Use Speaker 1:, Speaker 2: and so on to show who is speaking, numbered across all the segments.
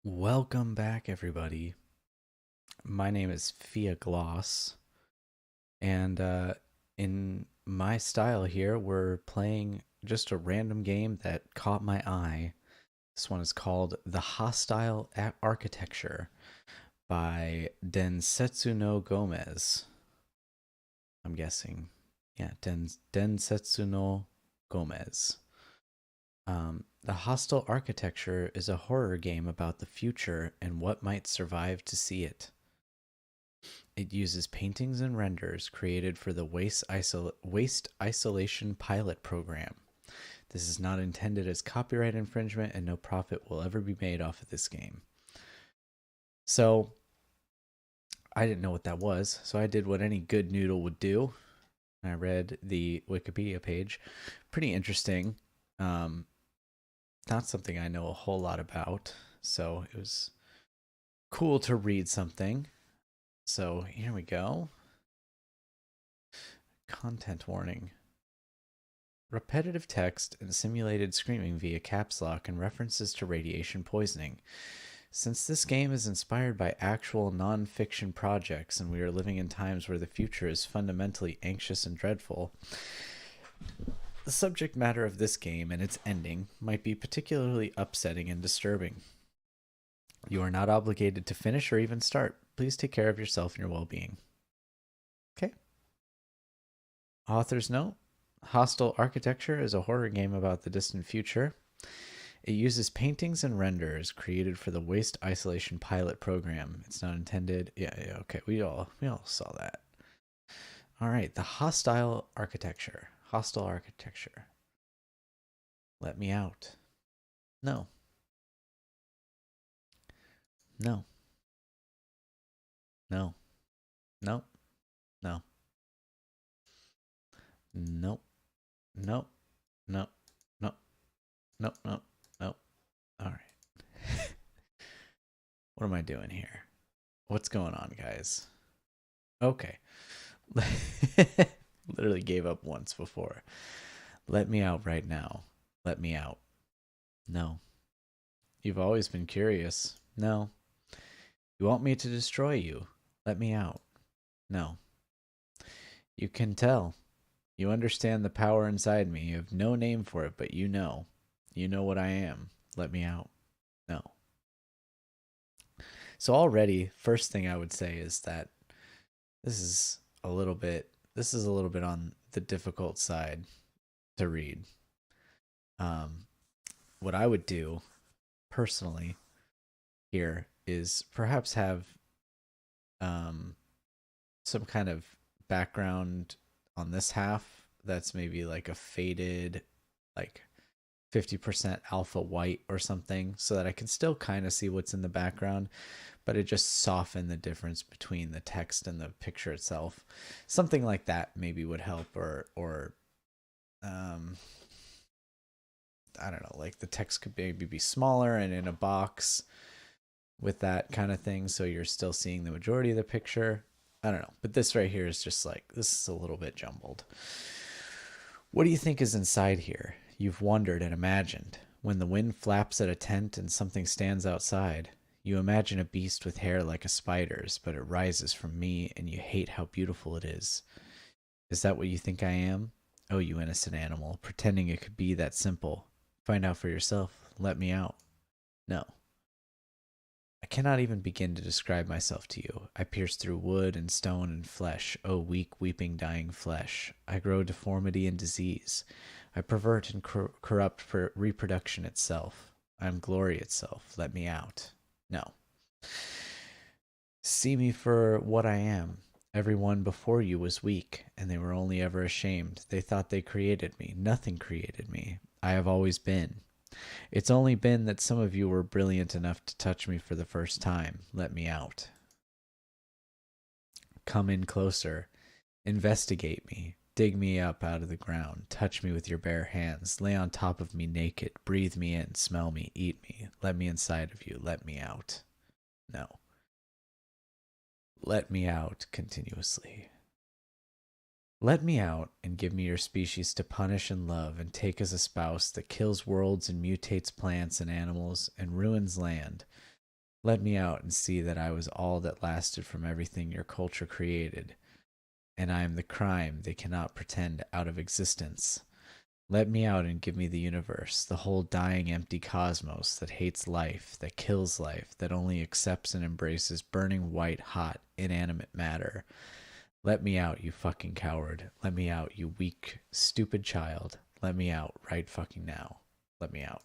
Speaker 1: Welcome back, everybody. My name is Fia Gloss, and in my style here, we're playing just a random game that caught my eye. This one is called The Hostile Architecture by Densetsu no Gomez. I'm guessing. Yeah, Densetsu no Gomez. The Hostile Architecture is a horror game about the future and what might survive to see it. It uses paintings and renders created for the Waste Isolation Pilot Program. This is not intended as copyright infringement, and no profit will ever be made off of this game. So, I didn't know what that was, so I did what any good noodle would do. I read the Wikipedia page. Pretty interesting. Um, Not something I know a whole lot about, so it was cool to read something. So, here we go. Content warning. Repetitive text and simulated screaming via caps lock and references to radiation poisoning. Since this game is inspired by actual non-fiction projects and we are living in times where the future is fundamentally anxious and dreadful, the subject matter of this game and its ending might be particularly upsetting and disturbing. You are not obligated to finish or even start. Please take care of yourself and your well-being. Okay. Author's note. Hostile Architecture is a horror game about the distant future. It uses paintings and renders created for the Waste Isolation Pilot Program. It's not intended. Yeah, okay. We all saw that. All right, the Hostile Architecture. Hostile Architecture. Let me out. No. No. No. No. No. Nope. Nope. Nope. Nope. Nope. Nope. Nope. All right. What am I doing here? What's going on, guys? Okay. Literally gave up once before. Let me out right now. Let me out. No. You've always been curious. No. You want me to destroy you. Let me out. No. You can tell. You understand the power inside me. You have no name for it, but you know. You know what I am. Let me out. No. So already, first thing I would say is that this is a little bit on the difficult side to read. Um, what I would do personally here is perhaps have um, some kind of background on this half that's maybe like a faded, like 50% alpha white or something, so that I can still kind of see what's in the background, but it just soften the difference between the text and the picture itself. Something like that maybe would help, or um, I don't know, like the text could maybe be smaller and in a box with that kind of thing, so you're still seeing the majority of the picture. I don't know, but this right here is just like, this is a little bit jumbled. What do you think is inside here? You've wondered and imagined. When the wind flaps at a tent and something stands outside, you imagine a beast with hair like a spider's, but it rises from me and you hate how beautiful it is. Is that what you think I am? Oh, you innocent animal, pretending it could be that simple. Find out for yourself. Let me out. No. I cannot even begin to describe myself to you. I pierce through wood and stone and flesh, oh weak, weeping, dying flesh. I grow deformity and disease. I pervert and corrupt for reproduction itself. I am glory itself. Let me out. No. See me for what I am. Everyone before you was weak, and they were only ever ashamed. They thought they created me. Nothing created me. I have always been. It's only been that some of you were brilliant enough to touch me for the first time. Let me out. Come in closer. Investigate me. Dig me up out of the ground. Touch me with your bare hands. Lay on top of me naked. Breathe me in. Smell me. Eat me. Let me inside of you. Let me out. No. Let me out continuously. Let me out and give me your species to punish and love and take as a spouse that kills worlds and mutates plants and animals and ruins land. Let me out and see that I was all that lasted from everything your culture created, and I am the crime they cannot pretend out of existence. Let me out and give me the universe, the whole dying, empty cosmos that hates life, that kills life, that only accepts and embraces burning white hot, inanimate matter. Let me out, you fucking coward. Let me out, you weak, stupid child. Let me out right fucking now. Let me out.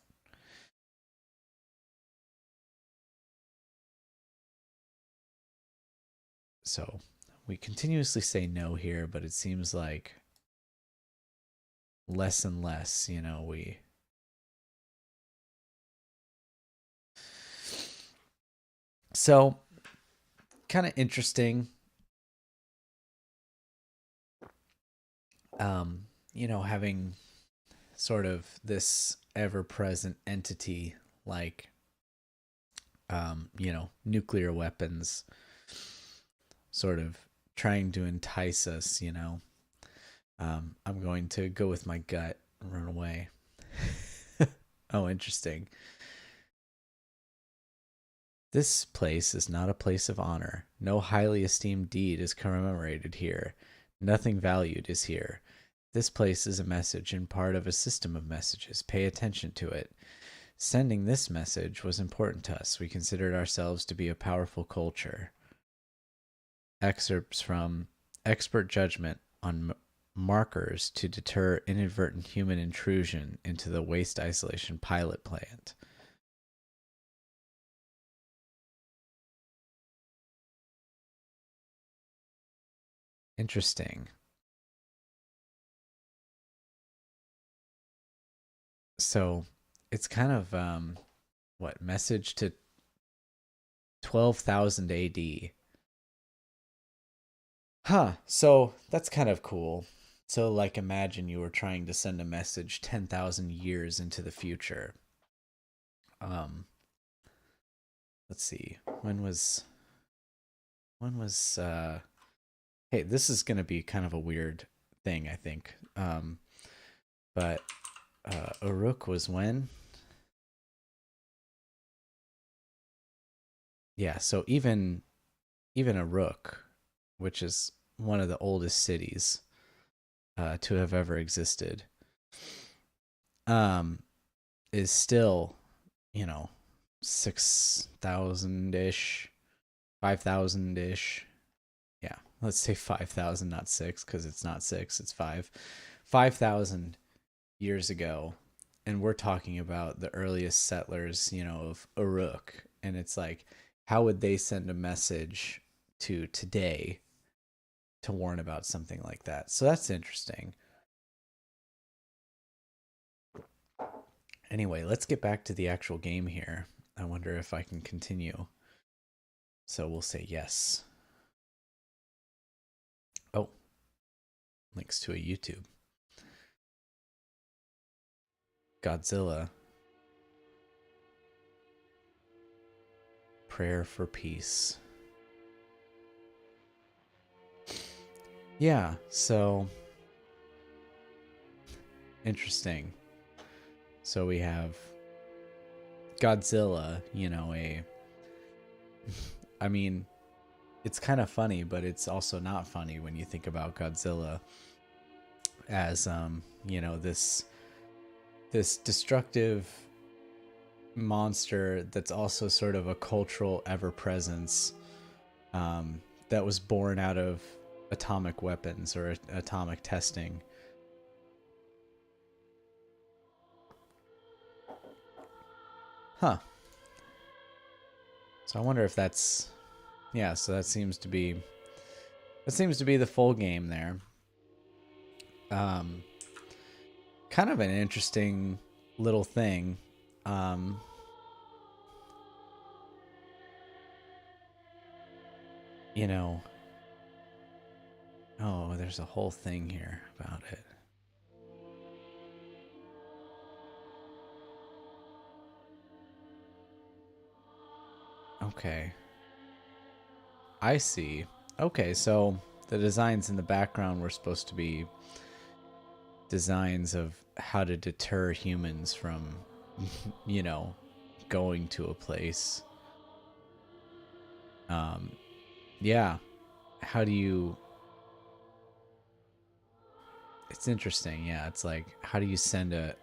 Speaker 1: So we continuously say no here, but it seems like less and less, we. So, kind of interesting. Having sort of this ever present entity like, nuclear weapons sort of trying to entice us, I'm going to go with my gut and run away. Oh, interesting. This place is not a place of honor. No highly esteemed deed is commemorated here. Nothing valued is here. This place is a message and part of a system of messages. Pay attention to it. Sending this message was important to us. We considered ourselves to be a powerful culture. Excerpts from Expert Judgment on Markers to Deter Inadvertent Human Intrusion into the Waste Isolation Pilot Plant. Interesting. So it's kind of what message to 12,000 AD. Huh. So that's kind of cool. So like imagine you were trying to send a message 10,000 years into the future. Um let's see. When was hey, this is going to be kind of a weird thing, I think. But Uruk was when? Yeah, so even Uruk, which is one of the oldest cities to have ever existed, um, is still, 6,000 ish, 5,000 ish. Yeah, let's say 5,000, not six, because it's not six, it's five. 5,000 years ago. And we're talking about the earliest settlers, of Uruk. And it's like, how would they send a message to today to warn about something like that? So that's interesting. Anyway, let's get back to the actual game here. I wonder if I can continue. So we'll say yes. Oh, links to a YouTube. Godzilla. Prayer for peace. Yeah, so interesting. So we have Godzilla, I mean, it's kind of funny, but it's also not funny when you think about Godzilla as this destructive monster that's also sort of a cultural ever presence that was born out of atomic weapons or atomic testing. Huh. So I wonder if that's so that seems to be the full game there. Kind of an interesting little thing. Oh, there's a whole thing here about it. Okay. I see. Okay, so the designs in the background were supposed to be designs of how to deter humans from, going to a place. um, yeah, how do you? It's interesting. Yeah, it's like how do you send a?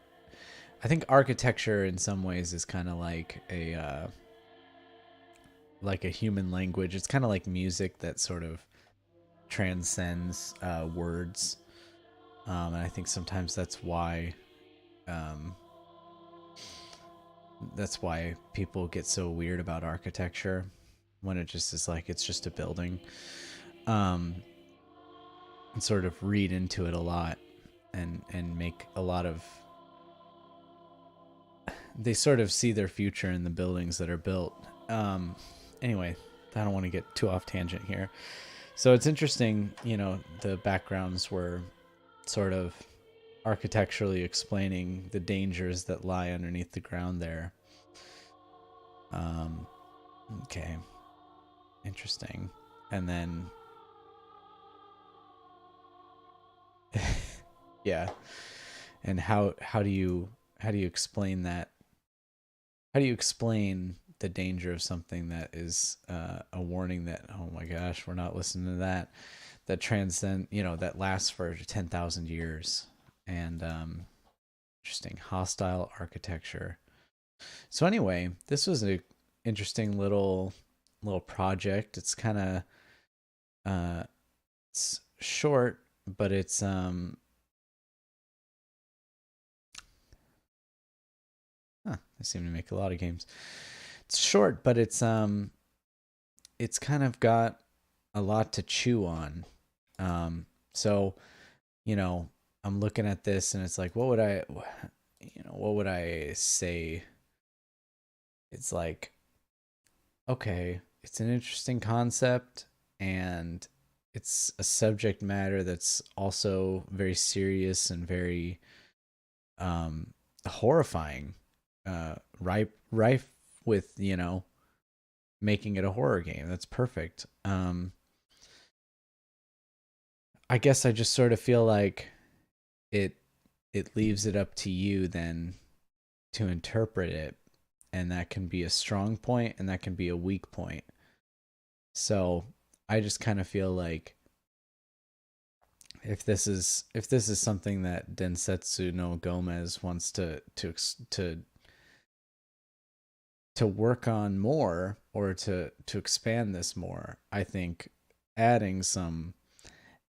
Speaker 1: I think architecture in some ways is kind of like a human language. It's kind of like music that sort of transcends words, and I think sometimes um, that's why people get so weird about architecture when it just is like it's just a building, um, and sort of read into it a lot and make a lot of they sort of see their future in the buildings that are built. Anyway, I don't want to get too off tangent here. So it's interesting, the backgrounds were sort of architecturally explaining the dangers that lie underneath the ground there. Um, okay, interesting. And then, yeah, and how do you explain that? How do you explain the danger of something that is a warning that, oh my gosh, we're not listening to that, that transcend, that lasts for 10,000 years. And interesting, hostile architecture. So anyway, this was a interesting little project. It's kind of it's short, but it's I seem to make a lot of games. It's short, but it's kind of got a lot to chew on. So, you know, I'm looking at this and it's like, what would I say? It's like, okay, it's an interesting concept and it's a subject matter that's also very serious and very um horrifying, rife with, making it a horror game. That's perfect. I guess I just sort of feel like it it leaves it up to you then to interpret it, and that can be a strong point and that can be a weak point. So I just kind of feel like if this is something that Densetsu no Gomez wants to work on more, or to expand this more, I think adding some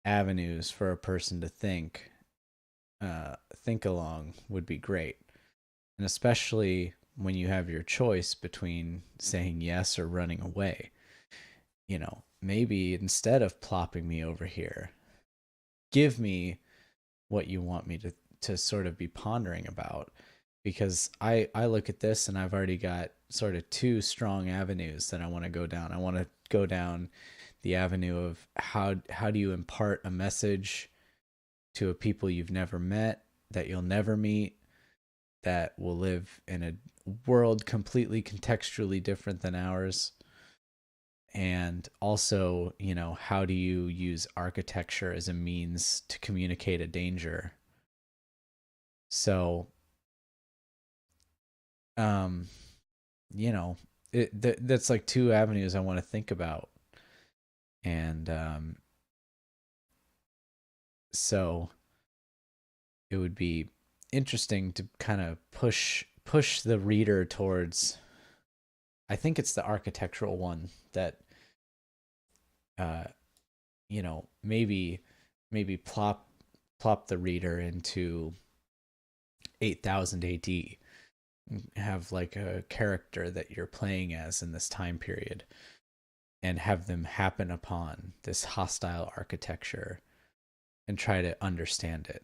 Speaker 1: avenues for a person to think along would be great. And especially when you have your choice between saying yes or running away. Maybe instead of plopping me over here, give me what you want me to sort of be pondering about, because I look at this and I've already got sort of two strong avenues that I want to go down. I want to go down the avenue of how do you impart a message to a people you've never met, that you'll never meet, that will live in a world completely contextually different than ours. And also, how do you use architecture as a means to communicate a danger? So, um, you know, that's like two avenues I want to think about. And so it would be interesting to kind of push the reader towards, I think it's the architectural one that uh maybe plop the reader into 8000 AD, have like a character that you're playing as in this time period, and have them happen upon this hostile architecture and try to understand it.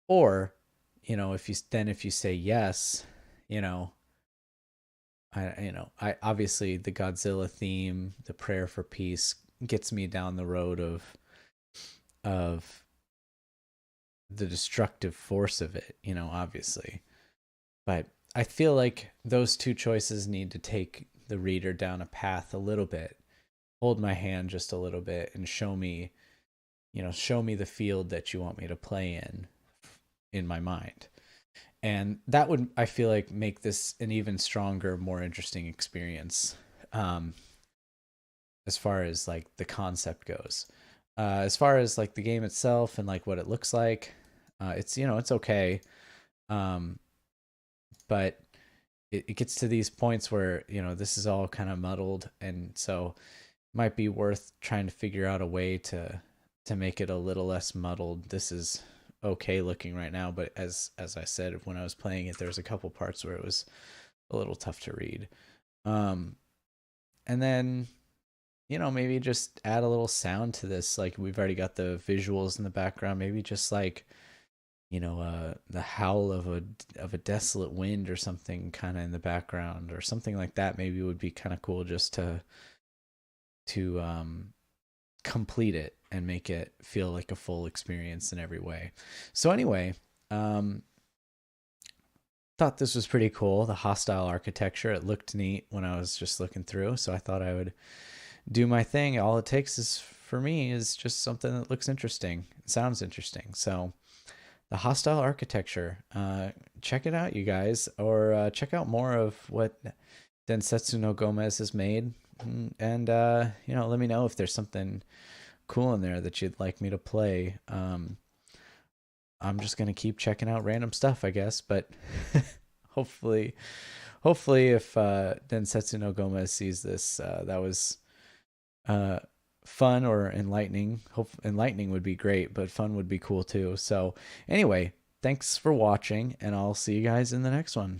Speaker 1: Or, if you say yes, you know, I obviously the Godzilla theme, the prayer for peace gets me down the road of the destructive force of it, obviously. But I feel like those two choices need to take the reader down a path a little bit, hold my hand just a little bit, and show me the field that you want me to play in my mind. And that would, I feel like, make this an even stronger, more interesting experience. Um, as far as like the concept goes. As far as like the game itself and like what it looks like, it's it's okay, um, but it gets to these points where this is all kind of muddled, and so it might be worth trying to figure out a way to make it a little less muddled. This is okay looking right now, but as I said, when I was playing it, there was a couple parts where it was a little tough to read. Um, and then maybe just add a little sound to this. Like we've already got the visuals in the background. Maybe just like the howl of a desolate wind or something kind of in the background or something like that. Maybe would be kind of cool just to complete it and make it feel like a full experience in every way. So anyway, um, thought this was pretty cool. The hostile architecture, it looked neat when I was just looking through. So I thought I would do my thing. All it takes is for me is just something that looks interesting, sounds interesting. So the hostile architecture, check it out, you guys, or check out more of what Densetsu no Gomez has made, and let me know if there's something cool in there that you'd like me to play. I'm just gonna keep checking out random stuff, I guess, but hopefully, if Densetsu no Gomez sees this, that was uh, fun or enlightening. Hope enlightening would be great, but fun would be cool too. So anyway, thanks for watching, and I'll see you guys in the next one.